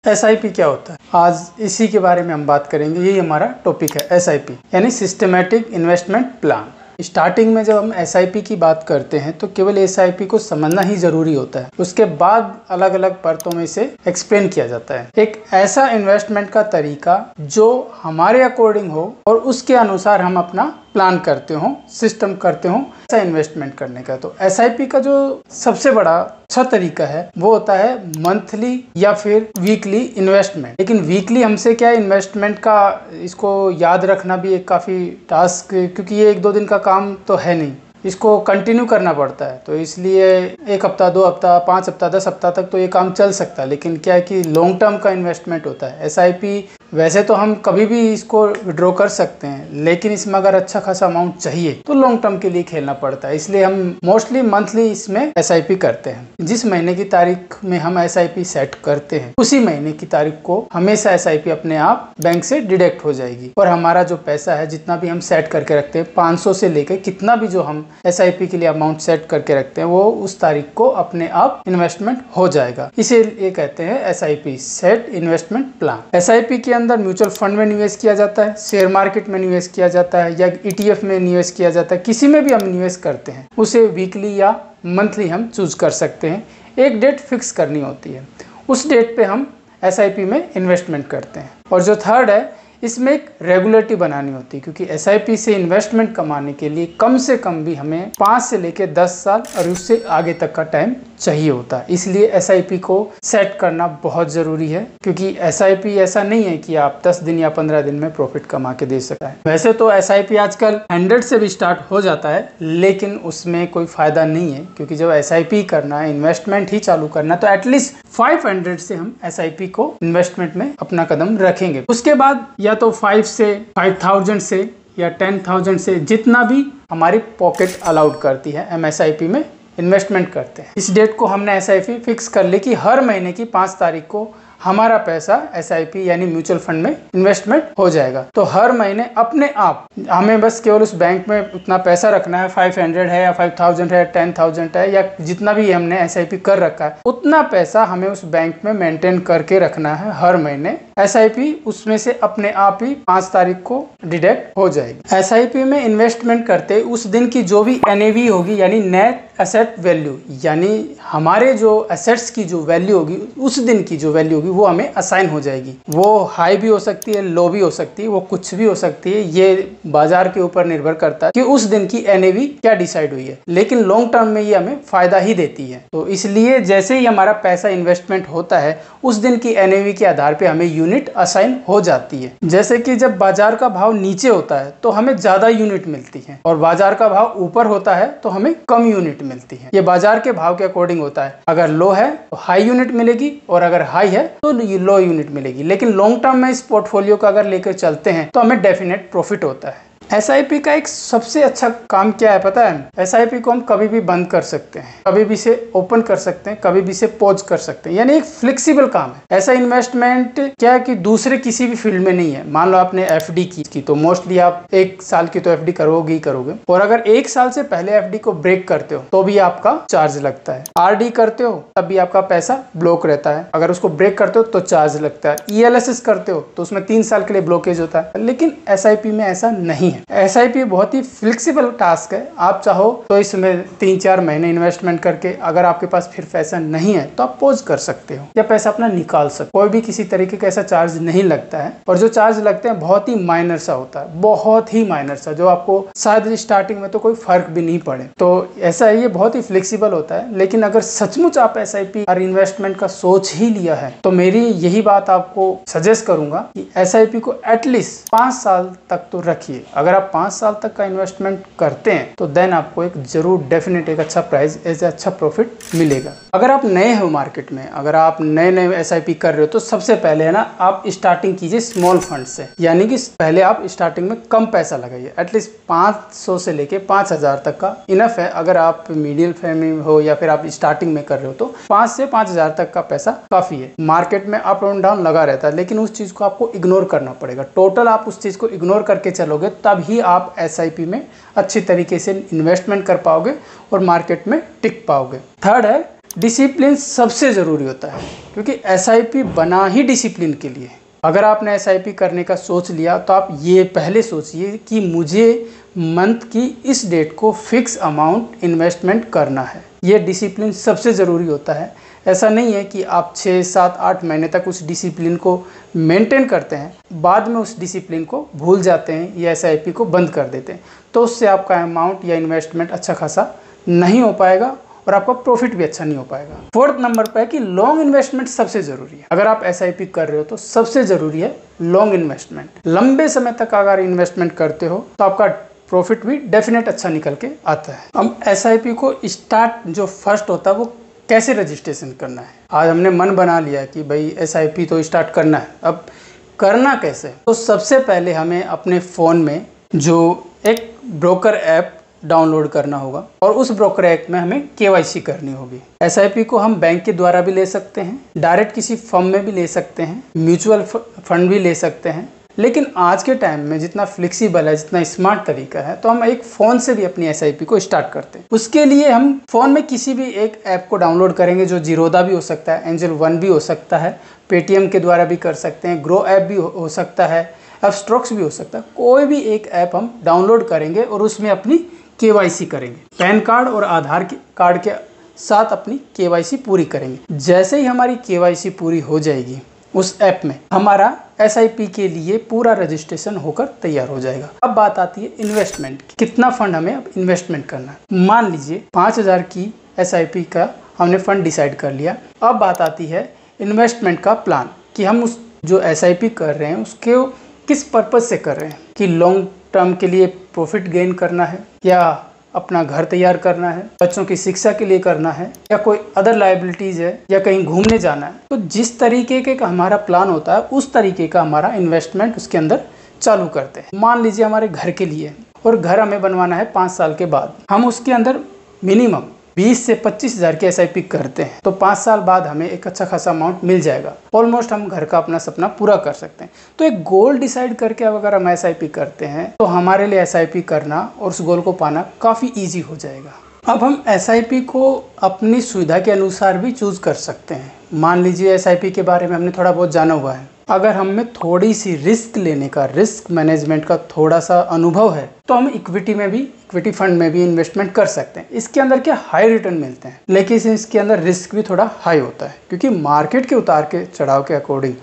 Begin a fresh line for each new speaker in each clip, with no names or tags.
SIP क्या होता है, आज इसी के बारे में हम बात करेंगे। यही हमारा टॉपिक है SIP यानी सिस्टमैटिक इन्वेस्टमेंट प्लान। स्टार्टिंग में जब हम SIP की बात करते हैं तो केवल SIP को समझना ही जरूरी होता है, उसके बाद अलग अलग परतों में से एक्सप्लेन किया जाता है। एक ऐसा इन्वेस्टमेंट का तरीका जो हमारे अकॉर्डिंग हो और उसके अनुसार हम अपना प्लान करते हो, सिस्टम करते हो ऐसा इन्वेस्टमेंट करने का। तो SIP का जो सबसे बड़ा अच्छा तरीका है वो होता है मंथली या फिर वीकली इन्वेस्टमेंट। लेकिन वीकली हमसे क्या इन्वेस्टमेंट का इसको याद रखना भी एक काफ़ी टास्क, क्योंकि ये 1-2 दिन का काम तो है नहीं, इसको कंटिन्यू करना पड़ता है। तो इसलिए 1 हफ्ता, 2 हफ्ता, 5 हफ्ता, 10 हफ्ता तक तो ये काम चल सकता है। लेकिन क्या है कि लॉन्ग टर्म का इन्वेस्टमेंट होता है। SIP वैसे तो हम कभी भी इसको विड्रॉ कर सकते हैं, लेकिन इसमें अगर अच्छा खासा अमाउंट चाहिए तो लॉन्ग टर्म के लिए खेलना पड़ता है। इसलिए हम मोस्टली मंथली इसमें SIP करते हैं। जिस महीने की तारीख में हम SIP सेट करते हैं उसी महीने की तारीख को हमेशा SIP अपने आप बैंक से डिडक्ट हो जाएगी और हमारा जो पैसा है, जितना भी हम सेट करके रखते हैं, 500 से लेकर कितना भी जो हम SIP के लिए अमाउंट सेट करके रखते हैं, वो उस तारीख को अपने आप इन्वेस्टमेंट हो जाएगा। इसे ये कहते हैं SIP, set investment plan. SIP के अंदर म्यूचुअल फंड में निवेश किया जाता है, शेयर मार्केट में निवेश किया जाता है या ETF में निवेश किया जाता है। किसी में भी हम निवेश करते हैं उसे वीकली या मंथली हम चूज कर सकते हैं। एक डेट फिक्स करनी होती है, उस डेट पे हम SIP में इन्वेस्टमेंट करते हैं। और जो थर्ड है, इसमें एक रेगुलरिटी बनानी होती है, क्योंकि SIP से इन्वेस्टमेंट कमाने के लिए कम से कम भी हमें 5 से लेकर 10 साल और उससे आगे तक का टाइम चाहिए होता है। इसलिए SIP को सेट करना बहुत ज़रूरी है, क्योंकि SIP ऐसा नहीं है कि आप 10 दिन या 15 दिन में प्रॉफिट कमा के दे सकते हैं। वैसे तो SIP आजकल 100 से भी स्टार्ट हो जाता है, लेकिन उसमें कोई फ़ायदा नहीं है, क्योंकि जब SIP करना है, इन्वेस्टमेंट ही चालू करना है, तो एटलीस्ट 500 से हम SIP को इन्वेस्टमेंट में अपना कदम रखेंगे। उसके बाद या तो 5 से 5000 से या 10,000 से, जितना भी हमारी पॉकेट अलाउड करती है, हम SIP में इन्वेस्टमेंट करते हैं। इस डेट को हमने SIP फिक्स कर ली कि हर महीने की 5 तारीख को हमारा पैसा SIP यानी म्यूचुअल फंड में इन्वेस्टमेंट हो जाएगा। तो हर महीने अपने आप हमें बस केवल उस बैंक में उतना पैसा रखना है, 500 है या 5000 है, 10,000 है या जितना भी हमने SIP कर रखा है, उतना पैसा हमें उस बैंक में मेंटेन करके रखना है हर महीने। SIP उसमें से अपने आप ही 5 तारीख को डिडक्ट हो जाएगी। SIP में इन्वेस्टमेंट करते उस दिन की जो भी NAV होगी यानी नेट एसेट वैल्यू, यानी हमारे जो एसेट्स की जो वैल्यू होगी, उस दिन की जो वैल्यू होगी वो हमें असाइन हो जाएगी। वो हाई भी हो सकती है, लो भी हो सकती है, वो कुछ भी हो सकती है। ये बाजार के ऊपर निर्भर करता है कि उस दिन की NAV क्या डिसाइड हुई है, लेकिन लॉन्ग टर्म में ये हमें फायदा ही देती है। तो इसलिए जैसे ही हमारा पैसा इन्वेस्टमेंट होता है, उस दिन की NAV के आधार पर हमें यूनिट असाइन हो जाती है। जैसे कि जब बाजार का भाव नीचे होता है तो हमें ज्यादा यूनिट मिलती है, और बाजार का भाव ऊपर होता है तो हमें कम यूनिट मिलती है। ये बाजार के भाव के अकॉर्डिंग होता है। अगर लो है तो हाई यूनिट मिलेगी, और अगर हाई है तो लो यूनिट मिलेगी। लेकिन लॉन्ग टर्म में इस पोर्टफोलियो का अगर लेकर चलते हैं तो हमें डेफिनेट प्रॉफिट होता है। SIP का एक सबसे अच्छा काम क्या है पता है? SIP को हम कभी भी बंद कर सकते हैं, कभी भी इसे ओपन कर सकते हैं, कभी भी इसे पॉज कर सकते हैं, यानी एक फ्लेक्सिबल काम है। ऐसा इन्वेस्टमेंट क्या है कि दूसरे किसी भी फील्ड में नहीं है। मान लो आपने FD की तो मोस्टली आप 1 साल की तो FD करोगे ही करोगे, और अगर 1 साल से पहले FD को ब्रेक करते हो तो भी आपका चार्ज लगता है। RD करते हो तब भी आपका पैसा ब्लॉक रहता है, अगर उसको ब्रेक करते हो तो चार्ज लगता है। ELSS करते हो तो उसमें 3 साल के लिए ब्लॉकेज होता है, लेकिन SIP में ऐसा नहीं है। SIP बहुत ही फ्लेक्सिबल टास्क है। आप चाहो तो इसमें 3-4 महीने इन्वेस्टमेंट करके, अगर आपके पास फिर पैसा नहीं है तो आप पॉज कर सकते हो या पैसा अपना निकाल सकते हो। कोई भी किसी तरीके का ऐसा चार्ज नहीं लगता है, और जो चार्ज लगते हैं बहुत ही माइनर सा होता है, बहुत ही माइनर सा, जो आपको शायद स्टार्टिंग में तो कोई फर्क भी नहीं पड़े। तो ऐसा ये बहुत ही फ्लेक्सिबल होता है। लेकिन अगर सचमुच आप SIP और इन्वेस्टमेंट का सोच ही लिया है तो मेरी यही बात आपको सजेस्ट करूंगा कि SIP को एटलीस्ट 5 साल तक तो रखिए। अगर आप 5 साल तक का इन्वेस्टमेंट करते हैं तो देन आपको एक जरूर डेफिनेट एक अच्छा प्राइस, अच्छा प्रॉफिट मिलेगा। अगर आप नए हो मार्केट में, अगर आप नए SIP कर रहे हो तो सबसे पहले है ना, आप स्टार्टिंग कीजिए स्मॉल फंड से, यानी कि पहले आप स्टार्टिंग में कम पैसा लगाइए। एटलीस्ट 500 से लेके 5000 तक का इनफ है। अगर आप मीडियम फैमिली हो या फिर आप स्टार्टिंग में कर रहे हो तो 5 से 5000 तक का पैसा काफी है। मार्केट में अप एंड डाउन लगा रहता है, लेकिन उस चीज को आपको इग्नोर करना पड़ेगा। टोटल आप उस चीज को इग्नोर करके चलोगे तभी आप SIP में अच्छी तरीके से इन्वेस्टमेंट कर पाओगे और मार्केट में टिक पाओगे। थर्ड है डिसिप्लिन सबसे ज़रूरी होता है, क्योंकि एसआईपी बना ही डिसिप्लिन के लिए। अगर आपने एसआईपी करने का सोच लिया तो आप ये पहले सोचिए कि मुझे मंथ की इस डेट को फिक्स अमाउंट इन्वेस्टमेंट करना है। ये डिसिप्लिन सबसे ज़रूरी होता है। ऐसा नहीं है कि आप 6, 7, 8 महीने तक उस डिसिप्लिन को मेंटेन करते हैं, बाद में उस डिसिप्लिन को भूल जाते हैं या एसआईपी को बंद कर देते हैं, तो उससे आपका अमाउंट या इन्वेस्टमेंट अच्छा खासा नहीं हो पाएगा और आपका प्रॉफिट भी अच्छा नहीं हो पाएगा। 4th नंबर पर है कि लॉन्ग इन्वेस्टमेंट सबसे ज़रूरी है। अगर आप एसआईपी कर रहे हो तो सबसे ज़रूरी है लॉन्ग इन्वेस्टमेंट। लंबे समय तक अगर इन्वेस्टमेंट करते हो तो आपका प्रॉफिट भी डेफिनेट अच्छा निकल के आता है। अब एसआईपी को स्टार्ट जो फर्स्ट होता है वो कैसे रजिस्ट्रेशन करना है। आज हमने मन बना लिया कि भाई एसआईपी तो स्टार्ट करना है, अब करना कैसे। तो सबसे पहले हमें अपने फ़ोन में जो एक ब्रोकर ऐप डाउनलोड करना होगा और उस ब्रोकर ऐप में हमें केवाईसी करनी होगी। एसआईपी को हम बैंक के द्वारा भी ले सकते हैं, डायरेक्ट किसी फर्म में भी ले सकते हैं, म्यूचुअल फंड भी ले सकते हैं। लेकिन आज के टाइम में जितना फ्लेक्सिबल है, जितना स्मार्ट तरीका है, तो हम एक फ़ोन से भी अपनी एसआईपी को स्टार्ट करते हैं। उसके लिए हम फ़ोन में किसी भी एक ऐप को डाउनलोड करेंगे, जो जीरोधा भी हो सकता है, एंजल वन भी हो सकता है, पेटीएम के द्वारा भी कर सकते हैं, ग्रो ऐप भी हो सकता है, अपस्टॉक्स भी हो सकता है। कोई भी एक ऐप हम डाउनलोड करेंगे और उसमें अपनी केवाईसी करेंगे। पैन कार्ड और आधार कार्ड के साथ अपनी केवाईसी पूरी करेंगे। जैसे ही हमारी केवाईसी पूरी हो जाएगी उस ऐप में, हमारा एसआईपी के लिए पूरा रजिस्ट्रेशन होकर तैयार हो जाएगा। अब बात आती है इन्वेस्टमेंट की। कितना फंड हमें अब इन्वेस्टमेंट करना है। मान लीजिए 5000 की एसआईपी का हमने फंड डिसाइड कर लिया। अब बात आती है इन्वेस्टमेंट का प्लान, कि हम उस जो एसआईपी कर रहे हैं उसके किस पर्पज से कर रहे हैं, कि लॉन्ग टर्म के लिए प्रॉफिट गेन करना है, या अपना घर तैयार करना है, बच्चों की शिक्षा के लिए करना है, या कोई अदर लायबिलिटीज है, या कहीं घूमने जाना है। तो जिस तरीके का हमारा प्लान होता है उस तरीके का हमारा इन्वेस्टमेंट उसके अंदर चालू करते हैं। मान लीजिए हमारे घर के लिए, और घर हमें बनवाना है 5 साल के बाद, हम उसके अंदर मिनिमम 20 से 25,000 की एसआईपी करते हैं, तो 5 साल बाद हमें एक अच्छा खासा अमाउंट मिल जाएगा। ऑलमोस्ट हम घर का अपना सपना पूरा कर सकते हैं। तो एक गोल डिसाइड करके अगर हम एसआईपी करते हैं तो हमारे लिए एसआईपी करना और उस गोल को पाना काफ़ी ईजी हो जाएगा। अब हम एसआईपी को अपनी सुविधा के अनुसार भी चूज कर सकते हैं। मान लीजिए एसआईपी के बारे में हमने थोड़ा बहुत जाना हुआ है, अगर हमें थोड़ी सी रिस्क लेने का, रिस्क मैनेजमेंट का थोड़ा सा अनुभव है, तो हम इक्विटी फंड में भी इन्वेस्टमेंट कर सकते हैं। इसके अंदर क्या हाई रिटर्न मिलते हैं, लेकिन इसके अंदर रिस्क भी थोड़ा हाई होता है, क्योंकि मार्केट के उतार के चढ़ाव के अकॉर्डिंग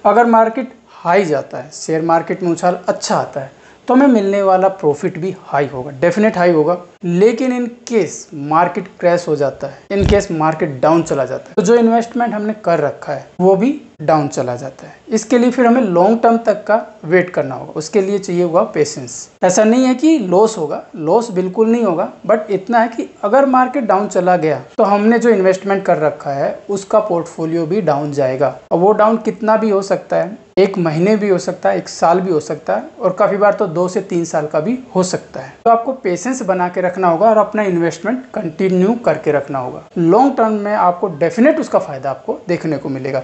अगर मार्केट हाई जाता है, शेयर मार्केट में उछाल अच्छा आता है, तो हमें मिलने वाला प्रॉफिट भी हाई होगा, डेफिनेट हाई होगा। लेकिन इन केस मार्केट क्रैश हो जाता है, इन केस मार्केट डाउन चला जाता है, तो जो इन्वेस्टमेंट हमने कर रखा है वो भी डाउन चला जाता है। इसके लिए फिर हमें लॉन्ग टर्म तक का वेट करना होगा। उसके लिए चाहिए होगा पेशेंस। ऐसा नहीं है कि लॉस होगा, लॉस बिल्कुल नहीं होगा, बट इतना है कि अगर मार्केट डाउन चला गया तो हमने जो इन्वेस्टमेंट कर रखा है उसका पोर्टफोलियो भी डाउन जाएगा। और वो डाउन कितना भी हो सकता है, 1 महीने भी हो सकता है, 1 साल भी हो सकता है, और काफ़ी बार तो 2 से 3 साल का भी हो सकता है। तो आपको पेशेंस बना के रखना होगा और अपना इन्वेस्टमेंट कंटिन्यू करके रखना होगा। लॉन्ग टर्म में आपको डेफिनेट उसका फायदा आपको देखने को मिलेगा।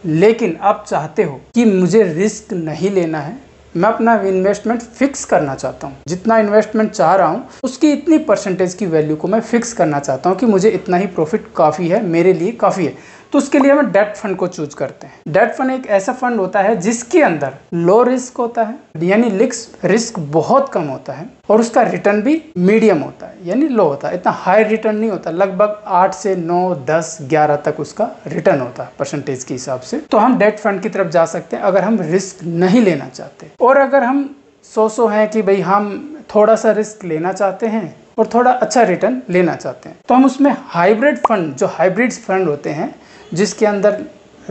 लेकिन आप चाहते हो कि मुझे रिस्क नहीं लेना है, मैं अपना इन्वेस्टमेंट फिक्स करना चाहता हूँ, जितना इन्वेस्टमेंट चाह रहा हूँ उसकी इतनी परसेंटेज की वैल्यू को मैं फिक्स करना चाहता हूँ कि मुझे इतना ही प्रॉफिट काफ़ी है, मेरे लिए काफ़ी है, तो उसके लिए हम डेट फंड को चूज करते हैं। डेट फंड एक ऐसा फंड होता है जिसके अंदर लो रिस्क होता है, यानी रिस्क बहुत कम होता है, और उसका रिटर्न भी मीडियम होता है, यानी लो होता है, इतना हाई रिटर्न नहीं होता, लगभग 8 से 9, 10, 11 तक उसका रिटर्न होता है परसेंटेज के हिसाब से। तो हम डेट फंड की तरफ जा सकते हैं अगर हम रिस्क नहीं लेना चाहते। और अगर हम सो हैं कि भाई हम थोड़ा सा रिस्क लेना चाहते हैं और थोड़ा अच्छा रिटर्न लेना चाहते हैं, तो हम उसमें हाइब्रिड फंड, जो हाइब्रिड फंड होते हैं जिसके अंदर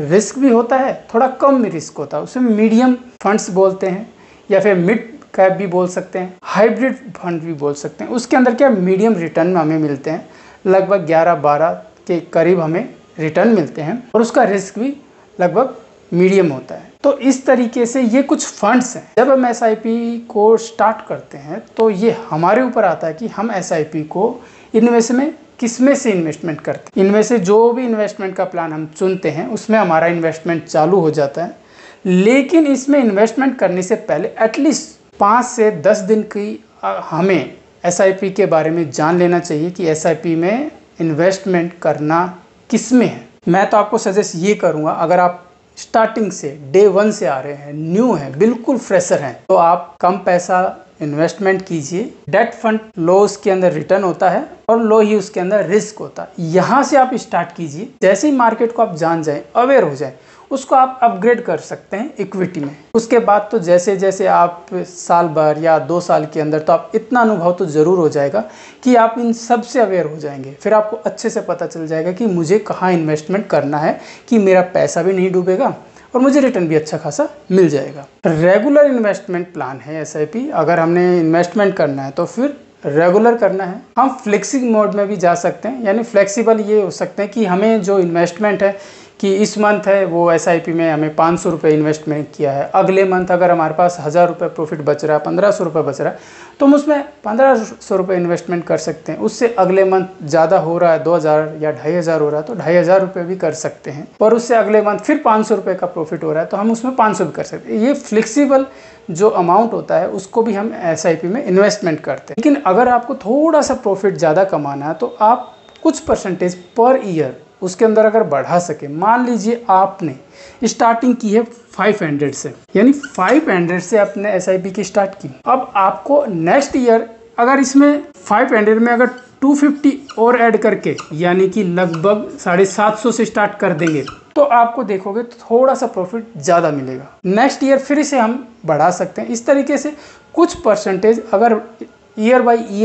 रिस्क भी होता है, थोड़ा कम भी रिस्क होता है, उसमें मीडियम फंड्स बोलते हैं, या फिर मिड कैप भी बोल सकते हैं, हाइब्रिड फंड भी बोल सकते हैं। उसके अंदर क्या मीडियम रिटर्न हमें मिलते हैं, लगभग 11-12 के करीब हमें रिटर्न मिलते हैं, और उसका रिस्क भी लगभग मीडियम होता है। तो इस तरीके से ये कुछ फंड्स हैं। जब हम एसआईपी को स्टार्ट करते हैं तो ये हमारे ऊपर आता है कि हम एसआईपी को किसमें से इन्वेस्टमेंट करते हैं। इनमें से जो भी इन्वेस्टमेंट का प्लान हम चुनते हैं उसमें हमारा इन्वेस्टमेंट चालू हो जाता है। लेकिन इसमें इन्वेस्टमेंट करने से पहले एटलीस्ट 5 से 10 दिन की हमें एसआईपी के बारे में जान लेना चाहिए कि एसआईपी में इन्वेस्टमेंट करना किसमें है। मैं तो आपको सजेस्ट ये करूँगा, अगर आप स्टार्टिंग से डे 1 से आ रहे हैं, न्यू हैं, बिल्कुल फ्रेशर हैं, तो आप कम पैसा इन्वेस्टमेंट कीजिए। डेट फंड लो उसके अंदर रिटर्न होता है और लो ही उसके अंदर रिस्क होता है। यहाँ से आप स्टार्ट कीजिए। जैसे ही मार्केट को आप जान जाएं, अवेयर हो जाएं, उसको आप अपग्रेड कर सकते हैं इक्विटी में। उसके बाद तो जैसे जैसे आप साल भर या 2 साल के अंदर, तो आप इतना अनुभव तो ज़रूर हो जाएगा कि आप इन सब से अवेयर हो जाएंगे। फिर आपको अच्छे से पता चल जाएगा कि मुझे कहाँ इन्वेस्टमेंट करना है कि मेरा पैसा भी नहीं डूबेगा और मुझे रिटर्न भी अच्छा खासा मिल जाएगा। रेगुलर इन्वेस्टमेंट प्लान है SIP। अगर हमने इन्वेस्टमेंट करना है तो फिर रेगुलर करना है। हम फ्लेक्सिबल मोड में भी जा सकते हैं, यानी फ्लेक्सिबल ये हो सकते हैं कि हमें जो इन्वेस्टमेंट है कि इस मंथ है वो SIP में हमें 500 रुपये इन्वेस्टमेंट किया है, अगले मंथ अगर हमारे पास 1000 रुपये प्रॉफिट बच रहा है, 1500 रुपये बच रहा है, तो हम उसमें 1500 रुपये इन्वेस्टमेंट कर सकते हैं। उससे अगले मंथ ज़्यादा हो रहा है, 2000 या 2500 हो रहा है, तो 2500 रुपये भी कर सकते हैं। और उससे अगले मंथ फिर 500 रुपये का प्रॉफिट हो रहा है, तो हम उसमें 500 भी कर सकते हैं। ये फ्लेक्सिबल जो अमाउंट होता है उसको भी हम SIP में इन्वेस्टमेंट करते हैं। लेकिन अगर आपको थोड़ा सा प्रॉफिट ज़्यादा कमाना है तो आप कुछ परसेंटेज पर ईयर उसके अंदर अगर बढ़ा सके, मान लीजिए आपने स्टार्टिंग की है 500 से, यानी 500 से आपने SIP की स्टार्ट की। अब आपको नेक्स्ट ईयर अगर इसमें 500 में अगर 250 और ऐड करके, यानी कि लगभग 750 से स्टार्ट कर देंगे, तो आपको देखोगे तो थोड़ा सा प्रॉफिट ज़्यादा मिलेगा। नेक्स्ट ईयर फिर इसे हम बढ़ा सकते हैं। इस तरीके से कुछ परसेंटेज अगर ईयर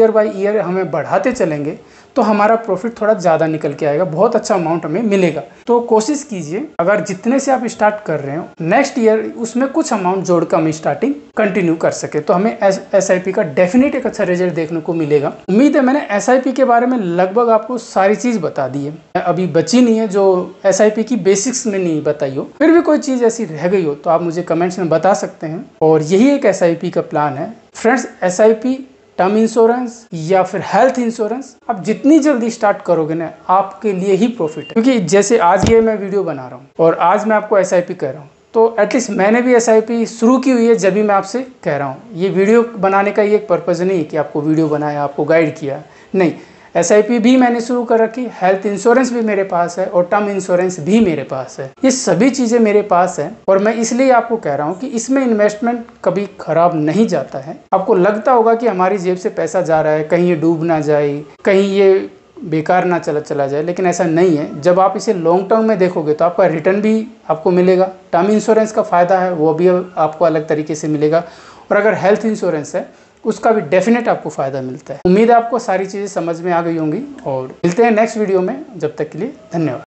बाई ईयर हमें बढ़ाते चलेंगे तो हमारा प्रॉफिट थोड़ा ज़्यादा निकल के आएगा, बहुत अच्छा अमाउंट हमें मिलेगा। तो कोशिश कीजिए, अगर जितने से आप स्टार्ट कर रहे हो नेक्स्ट ईयर उसमें कुछ अमाउंट जोड़ कर हम स्टार्टिंग कंटिन्यू कर सके, तो हमें SIP का डेफिनेट एक अच्छा रिजल्ट देखने को मिलेगा। उम्मीद है मैंने SIP के बारे में लगभग आपको सारी चीज़ बता दी है। अभी बची नहीं है जो SIP की बेसिक्स में नहीं बताई हो, फिर भी कोई चीज़ ऐसी रह गई हो तो आप मुझे कमेंट्स में बता सकते हैं। और यही एक SIP का प्लान है फ्रेंड्स। SIP, टर्म इंश्योरेंस या फिर हेल्थ इंश्योरेंस, आप जितनी जल्दी स्टार्ट करोगे ना, आपके लिए ही प्रॉफिट है। क्योंकि जैसे आज ये मैं वीडियो बना रहा हूँ और आज मैं आपको SIP कह रहा हूँ, तो एटलीस्ट मैंने भी SIP शुरू की हुई है जब भी मैं आपसे कह रहा हूँ। ये वीडियो बनाने का ये एक पर्पज़ नहीं है कि आपको वीडियो बनाया, आपको गाइड किया, नहीं। SIP भी मैंने शुरू कर रखी, हेल्थ इंश्योरेंस भी मेरे पास है और टर्म इंश्योरेंस भी मेरे पास है। ये सभी चीज़ें मेरे पास है और मैं इसलिए आपको कह रहा हूँ कि इसमें इन्वेस्टमेंट कभी खराब नहीं जाता है। आपको लगता होगा कि हमारी जेब से पैसा जा रहा है, कहीं ये डूब ना जाए, कहीं ये बेकार ना चला जाए, लेकिन ऐसा नहीं है। जब आप इसे लॉन्ग टर्म में देखोगे तो आपका रिटर्न भी आपको मिलेगा। टर्म इंश्योरेंस का फ़ायदा है वो भी आपको अलग तरीके से मिलेगा, और अगर हेल्थ इंश्योरेंस है उसका भी डेफिनेट आपको फ़ायदा मिलता है। उम्मीद है आपको सारी चीज़ें समझ में आ गई होंगी और मिलते हैं नेक्स्ट वीडियो में। जब तक के लिए धन्यवाद।